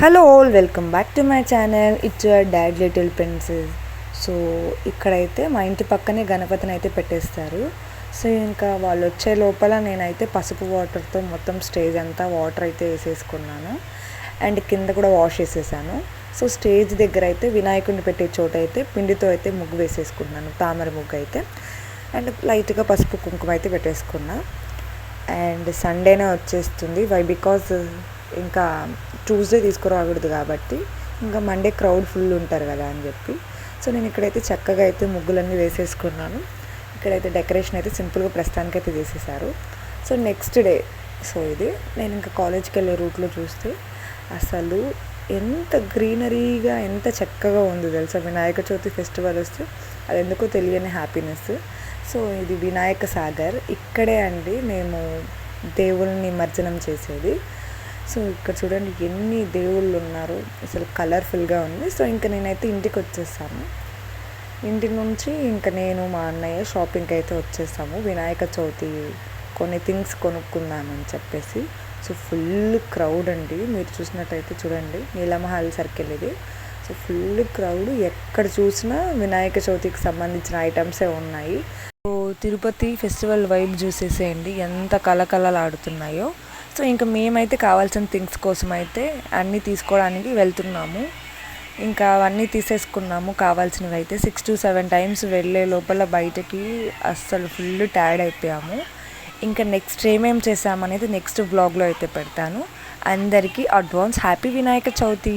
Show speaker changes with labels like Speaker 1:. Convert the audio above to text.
Speaker 1: Hello all, welcome back to my channel. It's your dad little princess. So ఇక్కడైతే మా ఇంటి పక్కనే గణపతిని అయితే పెట్టేస్తారు. సో ఇంకా వాళ్ళు వచ్చే లోపల నేనైతే పసుపు వాటర్తో మొత్తం స్టేజ్ అంతా వాటర్ అయితే వేసేసుకున్నాను అండ్ కింద కూడా వాష్ చేసేసాను. సో స్టేజ్ దగ్గర అయితే వినాయకుడిని పెట్టే చోట అయితే పిండితో అయితే ముగ్గు వేసేసుకున్నాను, తామర ముగ్గు అయితే. అండ్ లైట్గా పసుపు కుంకుమ అయితే పెట్టేసుకున్నా. అండ్ సండేనే వచ్చేస్తుంది, వై బికాజ్ ఇంకా ట్యూస్డే తీసుకురాకూడదు కాబట్టి ఇంకా మండే క్రౌడ్ ఫుల్ ఉంటారు కదా అని చెప్పి. సో నేను ఇక్కడైతే చక్కగా అయితే ముగ్గులన్నీ వేసేసుకున్నాను. ఇక్కడైతే డెకరేషన్ అయితే సింపుల్గా ప్రస్తుతానికి అయితే చేసేసారు. సో నెక్స్ట్ డే, సో ఇది నేను ఇంకా కాలేజ్కి వెళ్ళే రూట్లో చూస్తే అసలు ఎంత గ్రీనరీగా ఎంత చక్కగా ఉంది తెలుసా. వినాయక చవితి ఫెస్టివల్ వస్తే అది ఎందుకో తెలియని హ్యాపీనెస్. సో ఇది వినాయక సాగర్, ఇక్కడే అండి మేము దేవుళ్ళని నిమజ్జనం చేసేది. సో ఇక్కడ చూడండి ఎన్ని దేవుళ్ళు ఉన్నారు, అసలు కలర్ఫుల్గా ఉంది. సో ఇంకా నేనైతే ఇంటికి వచ్చేసాను. ఇంటి నుంచి ఇంకా నేను మా అన్నయ్య షాపింగ్కి అయితే వచ్చేసాము. వినాయక చవితి కొన్ని థింగ్స్ కొనుక్కుందామని చెప్పేసి. సో ఫుల్ క్రౌడ్ అండి, మీరు చూసినట్టయితే చూడండి, నీలమహల్ సర్కిల్ ఇది. సో ఫుల్ క్రౌడ్, ఎక్కడ చూసినా వినాయక చవితికి సంబంధించిన ఐటమ్సే ఉన్నాయి. సో తిరుపతి ఫెస్టివల్ వైబ్ చూసేసేయండి ఎంత కలకలలాడుతున్నాయో. సో ఇంకా మేమైతే కావాల్సిన థింగ్స్ కోసం అయితే అన్నీ తీసుకోవడానికి వెళ్తున్నాము. ఇంకా అవన్నీ తీసేసుకున్నాము కావాల్సినవి అయితే. 6 to 7 times వెళ్ళే లోపల బయటకి అస్సలు ఫుల్ టైర్డ్ అయిపోయాము. ఇంకా నెక్స్ట్ ఏమేమి చేసామనేది నెక్స్ట్ వ్లాగ్లో అయితే పెడతాను. అందరికీ అడ్వాన్స్ హ్యాపీ వినాయక చవితి.